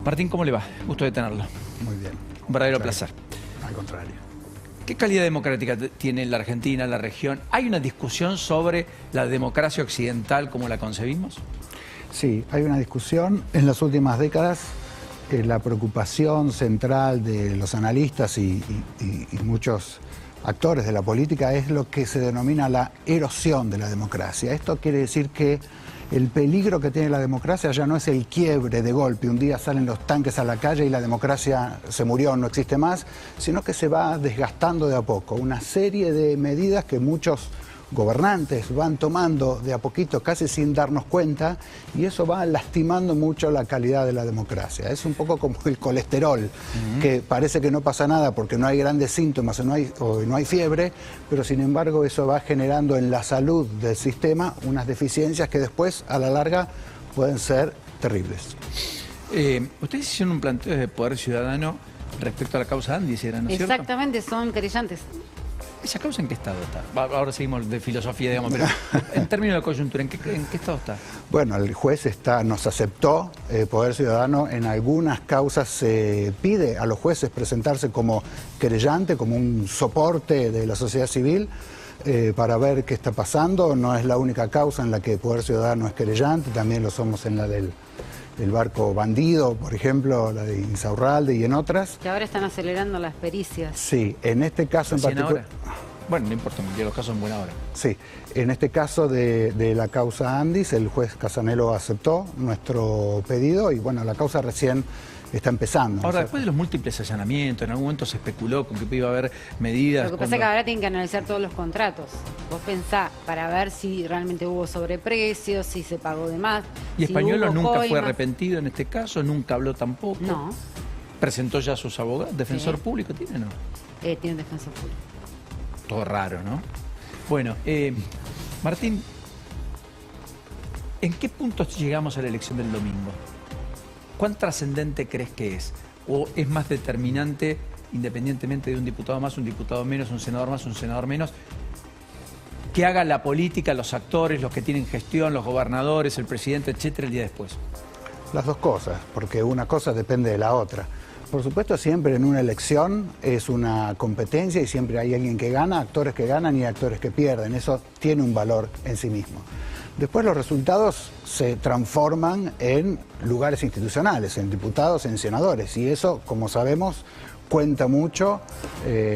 Martín, ¿cómo le va? Gusto de tenerlo. Muy bien. Un verdadero placer. Al contrario. ¿Qué calidad democrática tiene la Argentina, la región? ¿Hay una discusión sobre la democracia occidental como la concebimos? Sí, hay una discusión. En las últimas décadas, la preocupación central de los analistas y muchos actores de la política es lo que se denomina la erosión de la democracia. Esto quiere decir que el peligro que tiene la democracia ya no es el quiebre de golpe, un día salen los tanques a la calle y la democracia se murió, no existe más, sino que se va desgastando de a poco. Una serie de medidas que muchos gobernantes van tomando de a poquito, casi sin darnos cuenta, y eso va lastimando mucho la calidad de la democracia. Es un poco como el colesterol, que parece que no pasa nada porque no hay grandes síntomas o no hay fiebre, pero sin embargo eso va generando en la salud del sistema unas deficiencias que después, a la larga, pueden ser terribles. Ustedes hicieron un planteo de Poder Ciudadano respecto a la causa Andis, ¿era, no es cierto? Exactamente, son querellantes. ¿Esa causa en qué estado está? Ahora seguimos de filosofía, digamos, pero en términos de coyuntura, ¿en qué estado está? Bueno, el juez nos aceptó, Poder Ciudadano, en algunas causas se pide a los jueces presentarse como querellante, como un soporte de la sociedad civil, para ver qué está pasando. No es la única causa en la que Poder Ciudadano es querellante, también lo somos en la del barco Bandido, por ejemplo, la de Insaurralde y en otras. Que ahora están acelerando las pericias. Sí, en este caso en particular. Bueno, no importa, porque los casos son buena hora. Sí, en este caso de la causa Andis, el juez Casanelo aceptó nuestro pedido y bueno, la causa recién está empezando. Ahora, después de los múltiples allanamientos, en algún momento se especuló con que iba a haber medidas. Lo que pasa es que ahora tienen que analizar todos los contratos. Vos pensás para ver si realmente hubo sobreprecios, si se pagó de más. Y si Españolo nunca coimas. fue arrepentido en este caso, nunca habló tampoco. No. Presentó ya a sus abogados. ¿Defensor público tiene o no? Tiene un defensor público. Todo raro, ¿no? Bueno, Martín, ¿en qué puntos llegamos a la elección del domingo? ¿Cuán trascendente crees que es? ¿O es más determinante, independientemente de un diputado más, un diputado menos, un senador más, un senador menos, que haga la política, los actores, los que tienen gestión, los gobernadores, el presidente, etcétera, el día después? Las dos cosas, porque una cosa depende de la otra. Por supuesto, siempre en una elección es una competencia y siempre hay alguien que gana, actores que ganan y actores que pierden. Eso tiene un valor en sí mismo. Después los resultados se transforman en lugares institucionales, en diputados, en senadores. Y eso, como sabemos, cuenta mucho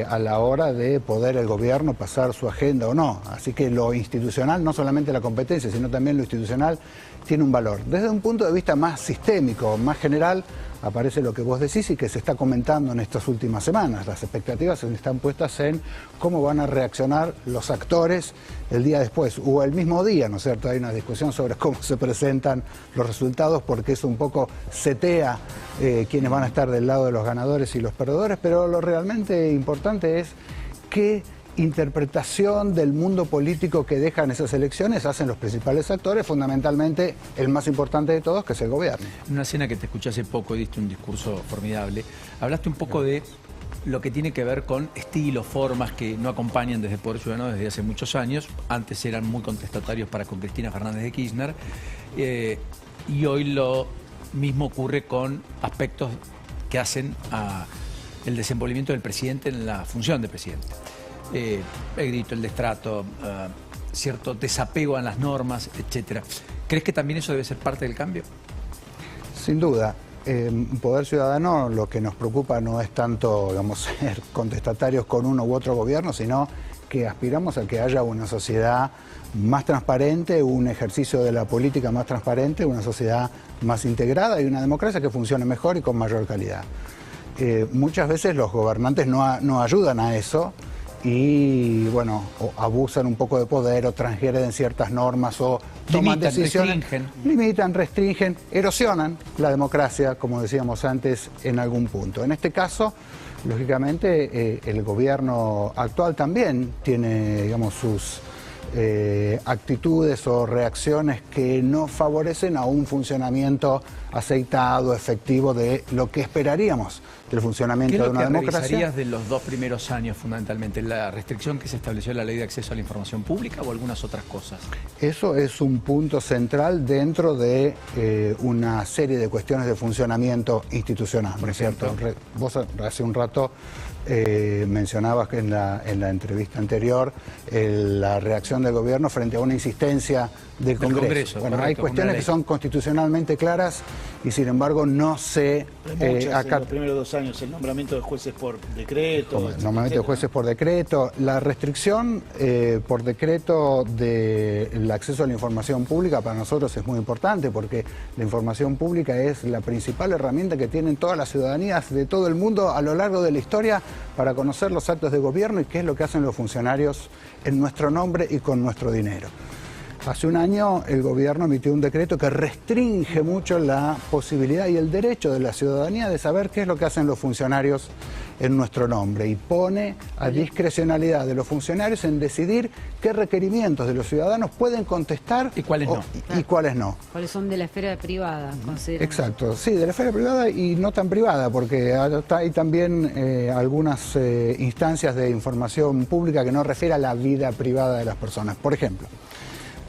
a la hora de poder el gobierno pasar su agenda o no. Así que lo institucional, no solamente la competencia, sino también lo institucional, tiene un valor. Desde un punto de vista más sistémico, más general, aparece lo que vos decís y que se está comentando en estas últimas semanas. Las expectativas están puestas en cómo van a reaccionar los actores el día después o el mismo día, ¿no es cierto? Hay una discusión sobre cómo se presentan los resultados porque eso un poco setea quiénes van a estar del lado de los ganadores y los perdedores, pero lo realmente importante es qué interpretación del mundo político que dejan esas elecciones hacen los principales actores, fundamentalmente el más importante de todos, que es el gobierno. En una cena que te escuché hace poco, diste un discurso formidable, hablaste un poco de lo que tiene que ver con estilos, formas que no acompañan desde Poder Ciudadano desde hace muchos años. Antes eran muy contestatarios para con Cristina Fernández de Kirchner y hoy lo mismo ocurre con aspectos que hacen a el desenvolvimiento del presidente en la función de presidente. El grito, el destrato, cierto desapego a las normas, etcétera. ¿Crees que también eso debe ser parte del cambio? Sin duda. Poder Ciudadano lo que nos preocupa no es tanto, digamos, ser contestatarios con uno u otro gobierno, sino que aspiramos a que haya una sociedad más transparente, un ejercicio de la política más transparente, una sociedad más integrada y una democracia que funcione mejor y con mayor calidad. Muchas veces los gobernantes no ayudan a eso y, bueno, o abusan un poco de poder o transgreden ciertas normas o toman decisiones. Limitan, restringen, erosionan la democracia, como decíamos antes, en algún punto. En este caso, lógicamente, el gobierno actual también tiene, digamos, sus actitudes o reacciones que no favorecen a un funcionamiento aceitado, efectivo de lo que esperaríamos del funcionamiento de una democracia. ¿Qué es lo que revisarías de los 2 primeros años fundamentalmente? ¿La restricción que se estableció en la Ley de Acceso a la Información Pública o algunas otras cosas? Eso es un punto central dentro de una serie de cuestiones de funcionamiento institucional, ¿no es cierto? Vos hace un rato mencionabas que en la entrevista anterior la reacción del gobierno frente a una insistencia del Congreso. Bueno, correcto, hay cuestiones que son constitucionalmente claras y sin embargo no se en los primeros 2 años, el nombramiento de jueces por decreto. El nombramiento de jueces por decreto, la restricción por decreto del acceso a la información pública para nosotros es muy importante porque la información pública es la principal herramienta que tienen todas las ciudadanías de todo el mundo a lo largo de la historia para conocer los actos de gobierno y qué es lo que hacen los funcionarios en nuestro nombre y con nuestro dinero. Hace un año el gobierno emitió un decreto que restringe mucho la posibilidad y el derecho de la ciudadanía de saber qué es lo que hacen los funcionarios en nuestro nombre y pone a discrecionalidad de los funcionarios en decidir qué requerimientos de los ciudadanos pueden contestar y cuáles no. Y cuáles no. ¿Cuáles son de la esfera privada? Exacto, sí, de la esfera privada y no tan privada, porque hay también algunas instancias de información pública que no refiere a la vida privada de las personas. Por ejemplo,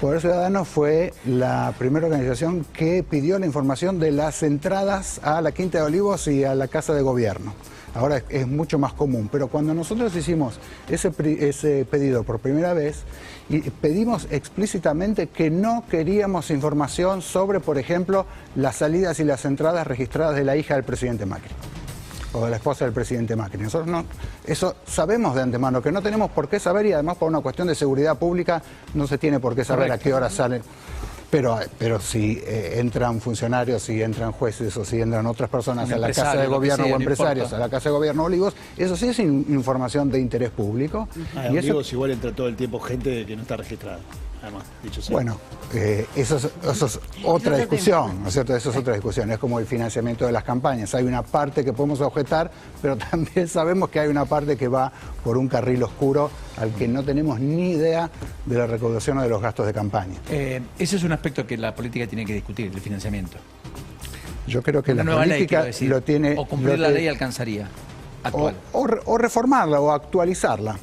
Poder Ciudadano fue la primera organización que pidió la información de las entradas a la Quinta de Olivos y a la Casa de Gobierno. Ahora es mucho más común, pero cuando nosotros hicimos ese pedido por primera vez, y pedimos explícitamente que no queríamos información sobre, por ejemplo, las salidas y las entradas registradas de la hija del presidente Macri o de la esposa del presidente Macri. Nosotros no, eso sabemos de antemano, que no tenemos por qué saber y además por una cuestión de seguridad pública no se tiene por qué saber a qué hora salen. Pero si entran funcionarios, si entran jueces o si entran otras personas a la Casa de Gobierno o empresarios a la Casa de Gobierno Olivos, eso sí es información de interés público. Y Olivos igual entra todo el tiempo gente que no está registrada. Además, dicho sea. Bueno, eso es otra discusión, ¿no es cierto? Eso es otra discusión, es como el financiamiento de las campañas. Hay una parte que podemos objetar, pero también sabemos que hay una parte que va por un carril oscuro al que no tenemos ni idea de la recaudación o de los gastos de campaña. Ese es un aspecto que la política tiene que discutir, el financiamiento. Yo creo que una la nueva política ley, lo tiene... O cumplir la ley alcanzaría, actual. O reformarla o actualizarla.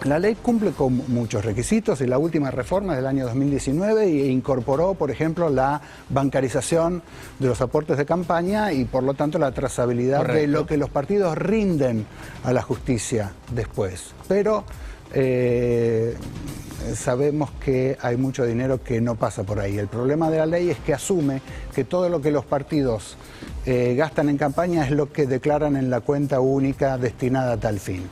La ley cumple con muchos requisitos y la última reforma del año 2019 incorporó, por ejemplo, la bancarización de los aportes de campaña y, por lo tanto, la trazabilidad de lo que los partidos rinden a la justicia después. Pero sabemos que hay mucho dinero que no pasa por ahí. El problema de la ley es que asume que todo lo que los partidos gastan en campaña es lo que declaran en la cuenta única destinada a tal fin.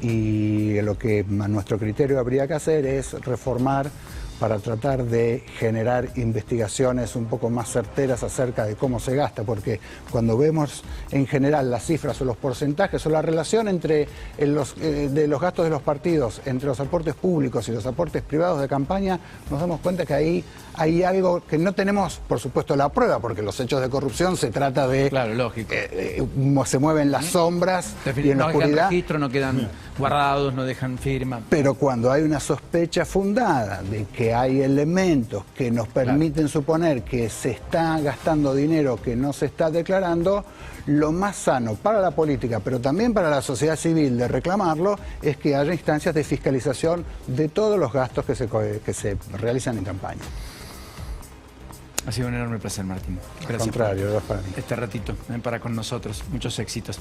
Y lo que a nuestro criterio habría que hacer es reformar para tratar de generar investigaciones un poco más certeras acerca de cómo se gasta, porque cuando vemos en general las cifras o los porcentajes o la relación entre de los gastos de los partidos, entre los aportes públicos y los aportes privados de campaña, nos damos cuenta que ahí hay algo que no tenemos, por supuesto, la prueba, porque los hechos de corrupción se trata de... Claro, lógico. Se mueven las sombras y en la oscuridad. No dejan registro, no quedan guardados, no dejan firma. Pero cuando hay una sospecha fundada de que hay elementos que nos permiten suponer que se está gastando dinero que no se está declarando, lo más sano para la política, pero también para la sociedad civil de reclamarlo, es que haya instancias de fiscalización de todos los gastos que se realizan en campaña. Ha sido un enorme placer, Martín. Gracias. Al contrario, para mí. Este ratito para con nosotros. Muchos éxitos.